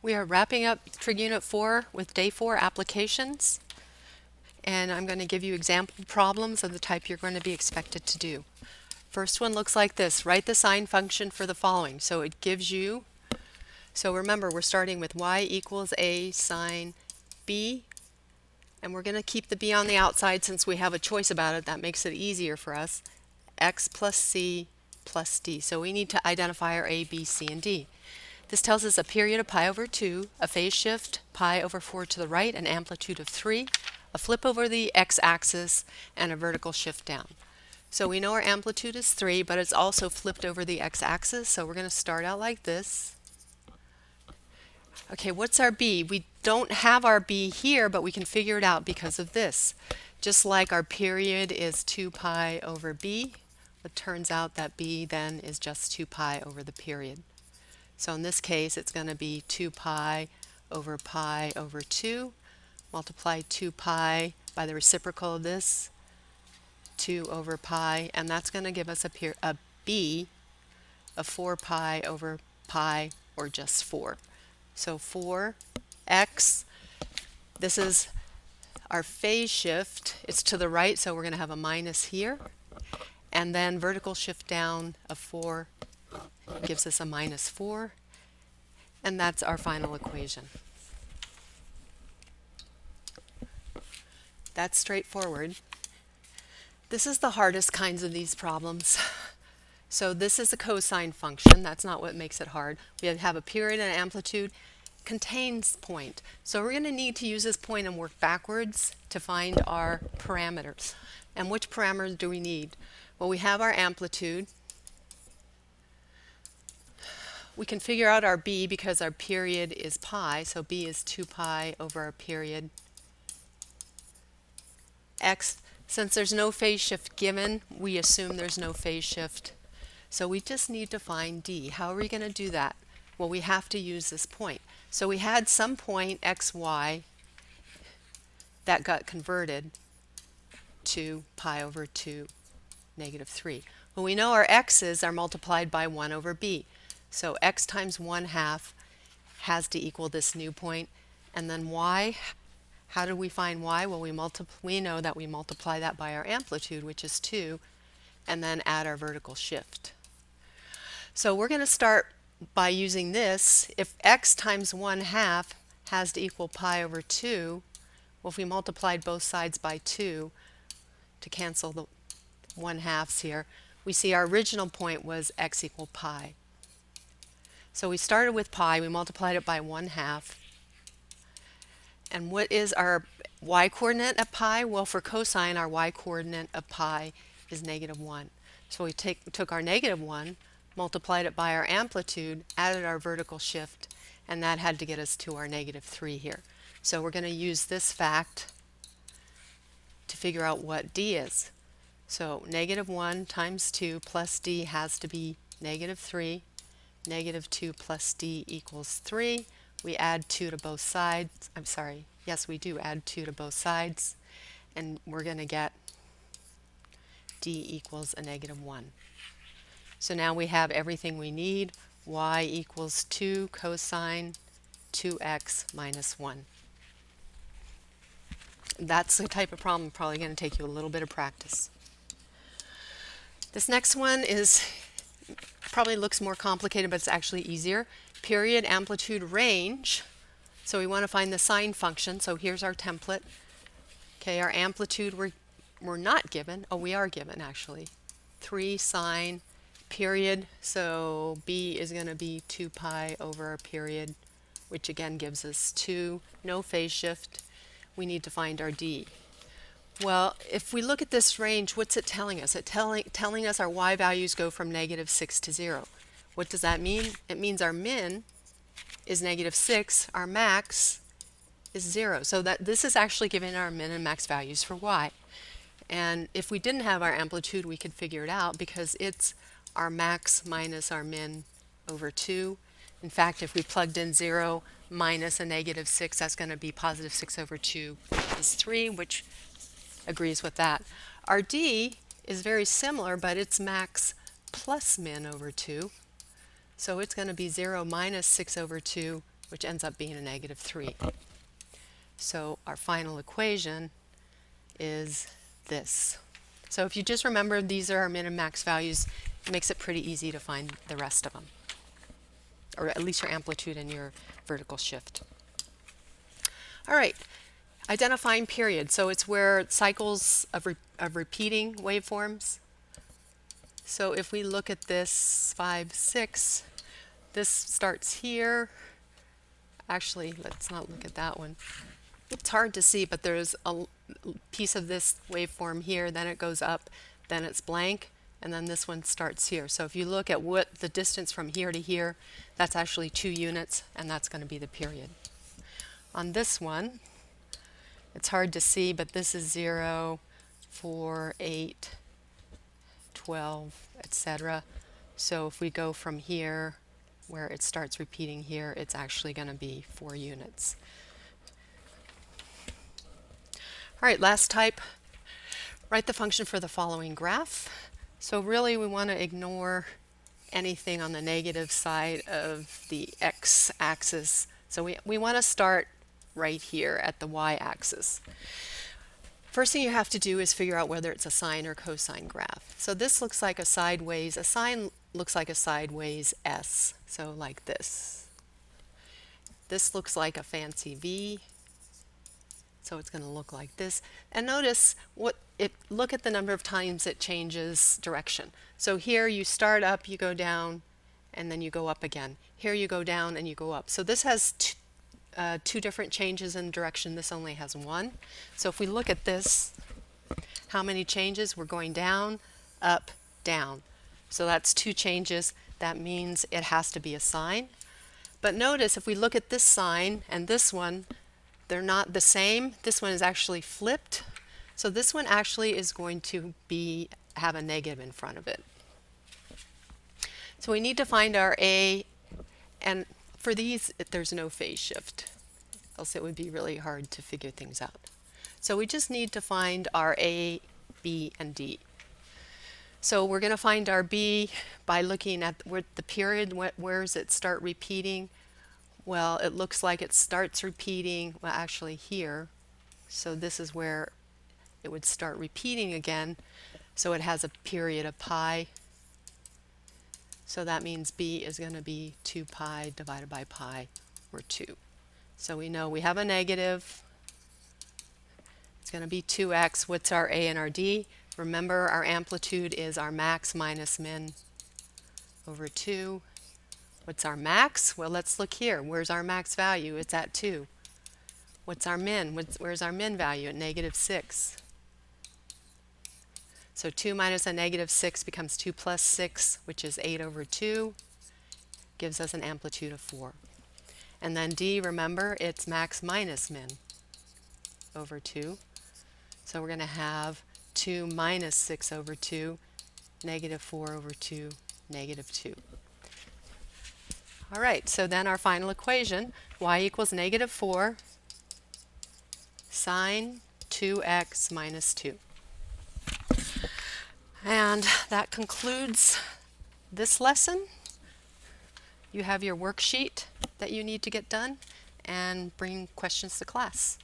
We are wrapping up Trig Unit 4 with Day 4 applications, and I'm going to give you example problems of the type you're going to be expected to do. First one looks like this. Write the sine function for the following. So it gives you, so remember we're starting with y equals a sine b, and we're going to keep the b on the outside since we have a choice about it. That makes it easier for us. X plus c plus d. So we need to identify our a, b, c, and d. This tells us a period of pi over 2, a phase shift pi over 4 to the right, an amplitude of 3, a flip over the x-axis, and a vertical shift down. So we know our amplitude is 3, but it's also flipped over the x-axis, so we're going to start out like this. Okay, what's our b? We don't have our b here, but we can figure it out because of this. Just like our period is 2 pi over b, it turns out that b then is just 2 pi over the period. So in this case, it's going to be 2 pi over 2, multiply 2 pi by the reciprocal of this, 2 over pi, and that's going to give us a b of 4 pi over pi, or just 4. So 4x, this is our phase shift. It's to the right, so we're going to have a minus here. And then vertical shift down of 4 gives us a minus 4, and that's our final equation. That's straightforward. This is the hardest kinds of these problems. So this is a cosine function. That's not what makes it hard. We have a period and an amplitude, contains point. So we're going to need to use this point and work backwards to find our parameters. And which parameters do we need? Well, we have our amplitude. We can figure out our b because our period is pi, so b is 2 pi over our period. X, since there's no phase shift given, we assume there's no phase shift. So we just need to find d. How are we going to do that? Well, we have to use this point. So we had some point xy that got converted to pi over 2 negative 3. Well, we know our x's are multiplied by 1 over b. So x times 1/2 has to equal this new point. And then y, how do we find y? Well, we know that we multiply that by our amplitude, which is 2, and then add our vertical shift. So we're going to start by using this. If x times 1/2 has to equal pi over 2, well, if we multiplied both sides by 2 to cancel the 1/2s here, we see our original point was x equal pi. So we started with pi, we multiplied it by 1/2. And what is our y-coordinate at pi? Well, for cosine, our y-coordinate of pi is -1. So we took our -1, multiplied it by our amplitude, added our vertical shift, and that had to get us to our -3 here. So we're going to use this fact to figure out what d is. So -1 times 2 plus d has to be -3. -2 plus d equals 3. We add 2 to both sides. I'm sorry, yes, we do add 2 to both sides, and we're going to get d equals a -1. So now we have everything we need. Y equals 2 cosine 2x minus 1. That's the type of problem probably going to take you a little bit of practice. This next one is probably looks more complicated, but it's actually easier. Period, amplitude, range. So we want to find the sine function. So here's our template. Okay, our amplitude we're not given. Oh, we are given actually. 3 sine period. So b is going to be 2 pi over our period, which again gives us 2. No phase shift. We need to find our d. Well, if we look at this range, what's it telling us? It's telling us our y values go from -6 to 0. What does that mean? It means our min is -6, our max is 0. So that this is actually giving our min and max values for y. And if we didn't have our amplitude, we could figure it out because it's our max minus our min over 2. In fact, if we plugged in 0 minus a -6, that's going to be positive 6 over 2 is 3, which agrees with that. Our d is very similar, but it's max plus min over 2. So it's going to be 0 minus 6 over 2 which ends up being a negative 3. So our final equation is this. So if you just remember these are our min and max values, it makes it pretty easy to find the rest of them, or at least your amplitude and your vertical shift. All right, identifying period. So it's where cycles of repeating waveforms. So if we look at this 5, 6, this starts here. Actually, let's not look at that one. It's hard to see, but there's a piece of this waveform here, then it goes up, then it's blank, and then this one starts here. So if you look at what the distance from here to here, that's actually 2 units, and that's going to be the period. On this one, it's hard to see, but this is 0, 4, 8, 12, etc. So if we go from here, where it starts repeating here, it's actually going to be 4 units. All right, last type, write the function for the following graph. So really we want to ignore anything on the negative side of the x-axis. So we want to start right here at the y-axis. First thing you have to do is figure out whether it's a sine or cosine graph. So this looks like a sideways, a sine looks like a sideways S, so like this. This looks like a fancy V, so it's going to look like this. And notice look at the number of times it changes direction. So here you start up, you go down, and then you go up again. Here you go down and you go up. So this has two different changes in direction. This only has one. So if we look at this, how many changes? We're going down, up, down. So that's 2 changes. That means it has to be a sine. But notice if we look at this sine and this one, they're not the same. This one is actually flipped. So this one actually is going to have a negative in front of it. So we need to find our A, and for these there's no phase shift, else it would be really hard to figure things out. So we just need to find our A, B, and D. So we're going to find our B by looking at where the period, where does it start repeating? Well, it looks like it starts repeating, well actually here. So this is where it would start repeating again. So it has a period of pi. So that means B is going to be 2 pi divided by pi, or 2. So we know we have a negative. It's going to be 2x. What's our A and our D? Remember, our amplitude is our max minus min over 2. What's our max? Well, let's look here. Where's our max value? It's at 2. What's our min? Where's our min value? At negative 6. So 2 minus a negative 6 becomes 2 plus 6, which is 8 over 2, gives us an amplitude of 4. And then D, remember, it's max minus min over 2. So we're going to have 2 minus 6 over 2, negative 4 over 2, negative 2. All right, so then our final equation, y equals negative 4 sine 2x minus 2. And that concludes this lesson. You have your worksheet that you need to get done and bring questions to class.